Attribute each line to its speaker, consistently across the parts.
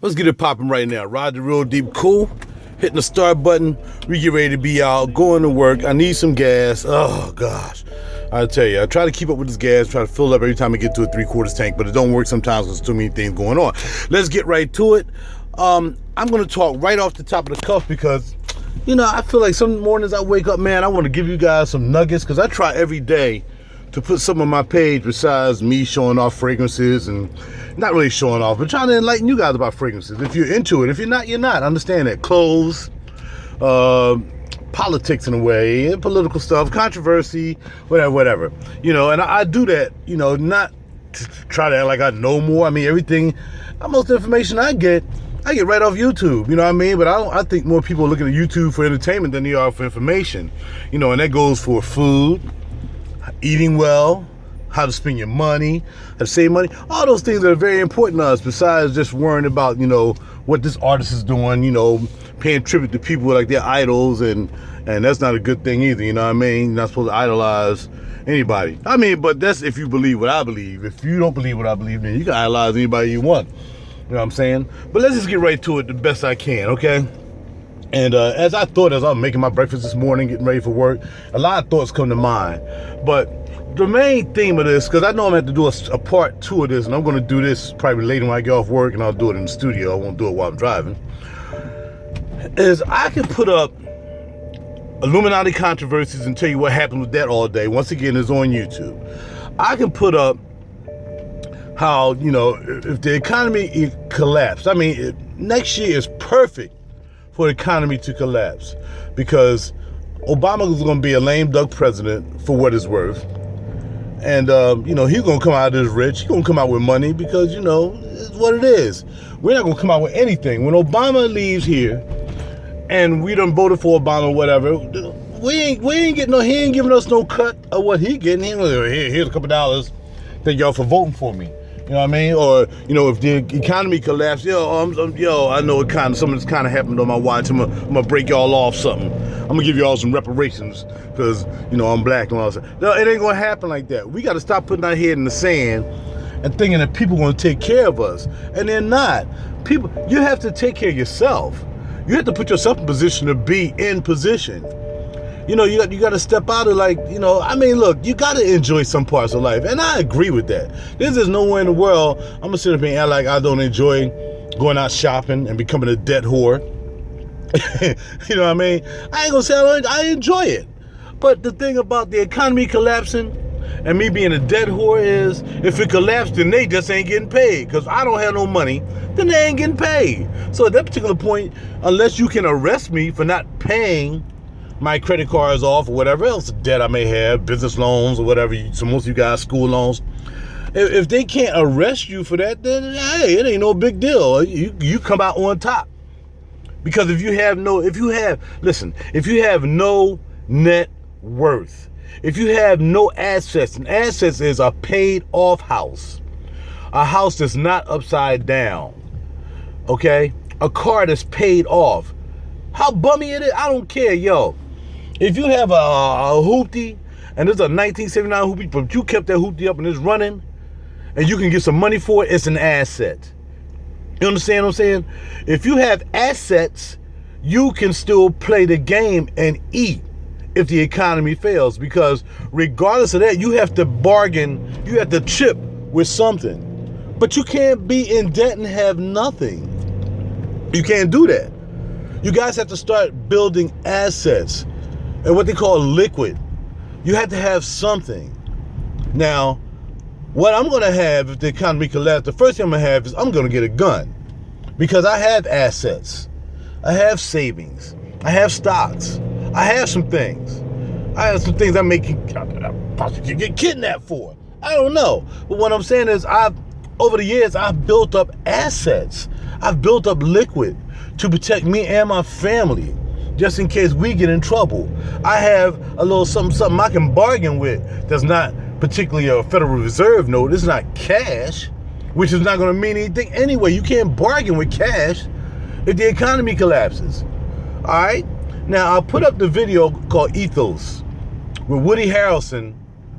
Speaker 1: Let's get it popping right now. Ride the real deep cool. Hitting the start button. We get ready to be out, going to work. I need some gas. Oh gosh. I tell you, I try to keep up with this gas, try to fill up every time I get to a 3/4 tank, but it don't work sometimes because there's too many things going on. Let's get right to it. I'm gonna talk right off the top of the cuff because, you know, I feel like some mornings I wake up, man, I want to give you guys some nuggets because I try every day to put some on my page besides me showing off fragrances and not really showing off, but trying to enlighten you guys about fragrances. If you're into it, if you're not, you're not. Understand that. Clothes, politics in a way, political stuff, controversy, whatever. You know, and I do that, you know, not to try to act like I know more. I mean, everything, most information I get right off YouTube, you know what I mean? But I think more people are looking at YouTube for entertainment than they are for information. You know, and that goes for food, eating well, how to spend your money, how to save money, all those things that are very important to us besides just worrying about, you know, what this artist is doing, you know, paying tribute to people like their idols, and that's not a good thing either, you know what I mean? You're not supposed to idolize anybody. I mean, but that's if you believe what I believe. If you don't believe what I believe, then you can idolize anybody you want. You know what I'm saying? But let's just get right to it the best I can, okay? And as I was making my breakfast this morning, getting ready for work, a lot of thoughts come to mind. But the main theme of this, because I know I'm going to have to do a part 2 of this, and I'm going to do this probably later when I get off work, and I'll do it in the studio. I won't do it while I'm driving. Is I can put up Illuminati controversies and tell you what happened with that all day. Once again, it's on YouTube. I can put up how, you know, if the economy collapsed, I mean, next year is perfect for the economy to collapse because Obama is going to be a lame duck president for what it's worth. And, you know, he's going to come out as rich. He's going to come out with money because, you know, it's what it is. We're not going to come out with anything. When Obama leaves here and we done voted for Obama or whatever, we ain't getting no, he ain't giving us no cut of what he getting. He ain't like, here's a couple dollars. Thank y'all for voting for me. You know what I mean? Or, you know, if the economy collapsed, I know something's kind of happened on my watch. I'm gonna break y'all off something. I'm gonna give y'all some reparations because, you know, I'm black and all that. No, it ain't gonna happen like that. We got to stop putting our head in the sand and thinking that people are gonna take care of us, and they're not. People, you have to take care of yourself. You have to put yourself in position to be in position. You know, you got to step out of, like, you know, I mean, look, you got to enjoy some parts of life. And I agree with that. There's just nowhere in the world I'm going to sit up here and act like I don't enjoy going out shopping and becoming a debt whore. You know what I mean? I ain't going to say I enjoy it. But the thing about the economy collapsing and me being a debt whore is if it collapsed, then they just ain't getting paid. Because I don't have no money, then they ain't getting paid. So at that particular point, unless you can arrest me for not paying my credit cards off or whatever else debt I may have, business loans or whatever, so most of you guys, school loans. If they can't arrest you for that, then hey, it ain't no big deal. You come out on top. Because if you have no net worth, if you have no assets, and assets is a paid off house, a house that's not upside down, okay? A car that's paid off. How bummy it is, I don't care, yo. If you have a hoopty, and it's a 1979 hoopty, but you kept that hoopty up and it's running, and you can get some money for it, it's an asset. You understand what I'm saying? If you have assets, you can still play the game and eat if the economy fails, because regardless of that, you have to bargain, you have to chip with something. But you can't be in debt and have nothing. You can't do that. You guys have to start building assets and what they call liquid. You have to have something. Now, what I'm going to have if the economy collapses, the first thing I'm going to have is I'm going to get a gun because I have assets. I have savings. I have stocks. I have some things. I have some things I may possibly get kidnapped for. I don't know. But what I'm saying is over the years, I've built up assets. I've built up liquid to protect me and my family, just in case we get in trouble. I have a little something I can bargain with that's not particularly a Federal Reserve note. It's not cash, which is not going to mean anything anyway. You can't bargain with cash if the economy collapses. All right? Now, I'll put up the video called Ethos with Woody Harrelson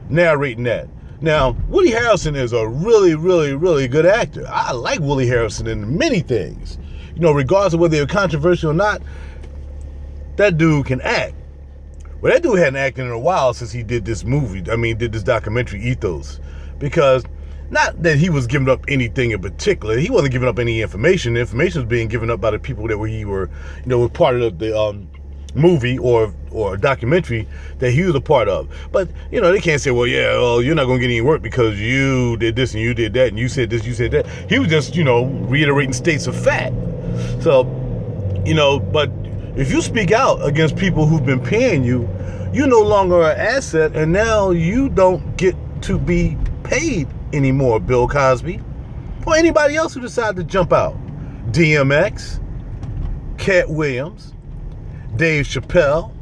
Speaker 1: narrating that. Now, Woody Harrelson is a really, really, really good actor. I like Woody Harrelson in many things. You know, regardless of whether they're controversial or not, that dude can act. Well, that dude hadn't acted in a while since he did this movie. Did this documentary, Ethos. Because, not that he was giving up anything in particular. He wasn't giving up any information. The information was being given up by the people that were part of the movie or documentary that he was a part of. But, they can't say, well, you're not going to get any work because you did this and you did that and you said this, you said that. He was just, reiterating states of fact. So, but if you speak out against people who've been paying you, you're no longer an asset, and now you don't get to be paid anymore, Bill Cosby, or anybody else who decided to jump out. DMX, Cat Williams, Dave Chappelle.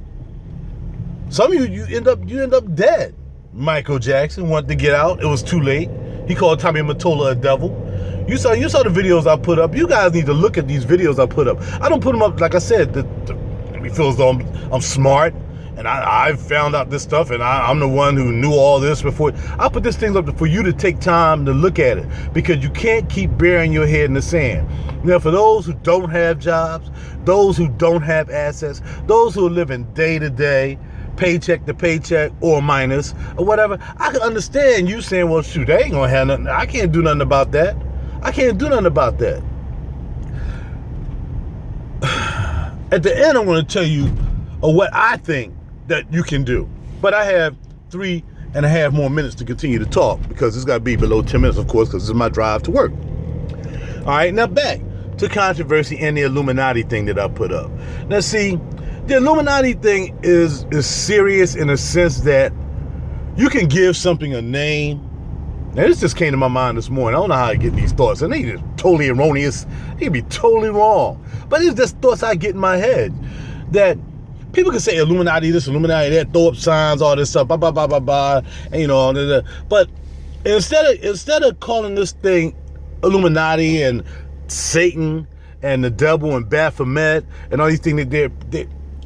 Speaker 1: Some of you end up dead. Michael Jackson wanted to get out. It was too late. He called Tommy Mottola a devil. You saw the videos I put up. You guys need to look at these videos I put up. I don't put them up, like I said, it feels as though I'm smart and I found out this stuff and I'm the one who knew all this before. I put this thing up for you to take time to look at it, because you can't keep burying your head in the sand. Now, for those who don't have jobs, those who don't have assets, those who are living day to day, paycheck to paycheck or minus or whatever, I can understand you saying, well, shoot, they ain't gonna have nothing. I can't do nothing about that. I can't do nothing about that. At the end, I'm going to tell you what I think that you can do. But I have 3.5 more minutes to continue to talk, because it's got to be below 10 minutes, of course, because this is my drive to work. All right, now back to controversy and the Illuminati thing that I put up. Now, see, the Illuminati thing is serious in a sense that you can give something a name. Now, this just came to my mind this morning. I don't know how I get these thoughts, and they just totally erroneous. They can be totally wrong. But it's just thoughts I get in my head that people can say Illuminati this, Illuminati that, throw up signs, all this stuff, blah, blah, blah, blah, blah, and, but instead of calling this thing Illuminati and Satan and the devil and Baphomet and all these things,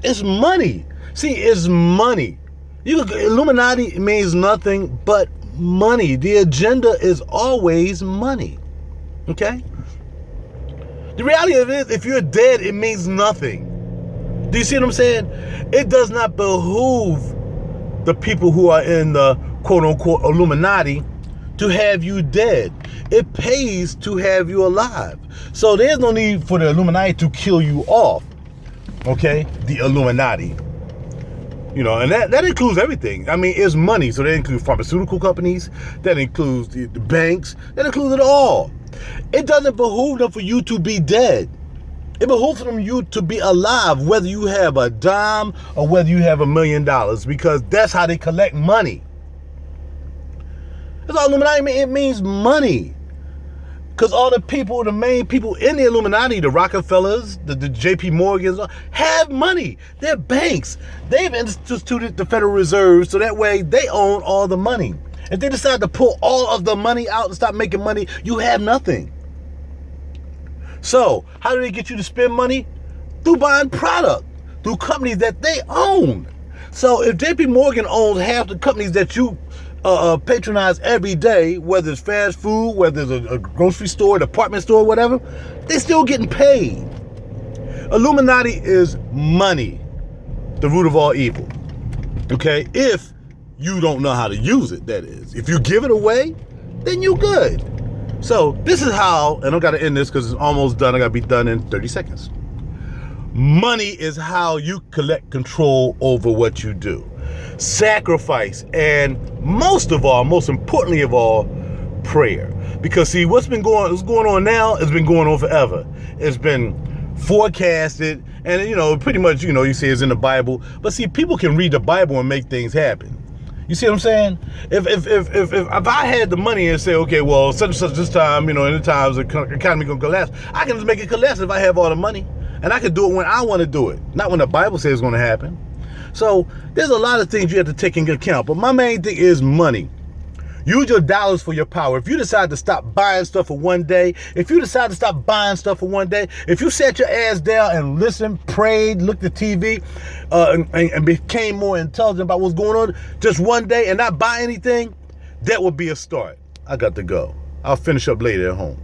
Speaker 1: it's money. See, it's money. Illuminati means nothing but money. The agenda is always money. Okay? The reality of it is, if you're dead, it means nothing. Do you see what I'm saying? It does not behoove the people who are in the quote-unquote Illuminati to have you dead. It pays to have you alive. So there's no need for the Illuminati to kill you off. Okay? The Illuminati. And that includes everything. It's money. So that includes pharmaceutical companies. That includes the banks. That includes it all. It doesn't behoove them for you to be dead. It behooves them you to be alive, whether you have a dime or whether you have $1 million, because that's how they collect money. That's all Illuminati means. It means money. Because all the main people in the Illuminati, the Rockefellers, the JP Morgans, have money. They're banks. They've instituted the Federal Reserve, so that way they own all the money. If they decide to pull all of the money out and stop making money, you have nothing. So, how do they get you to spend money? Through buying product, through companies that they own. So if JP Morgan owns half the companies that you patronize every day, whether it's fast food, whether it's a grocery store, department store, whatever, they're still getting paid. Illuminati is money, the root of all evil. Okay? If you don't know how to use it, that is. If you give it away, then you're good. So this is how, and I've got to end this because it's almost done. I got to be done in 30 seconds. Money is how you collect control over what you do. Sacrifice, and most importantly of all, prayer. Because see, what's going on now has been going on forever. It's been forecasted, and pretty much, you see it's in the Bible. But see, people can read the Bible and make things happen. You see what I'm saying? If I had the money and say, okay, well, such and such this time, in the times the economy gonna collapse, I can just make it collapse if I have all the money. And I can do it when I want to do it, not when the Bible says it's going to happen. So there's a lot of things you have to take into account. But my main thing is money. Use your dollars for your power. If you decide to stop buying stuff for one day, if you sat your ass down and listened, prayed, looked at TV, and became more intelligent about what's going on just one day and not buy anything, That would be a start. I got to go. I'll finish up later at home.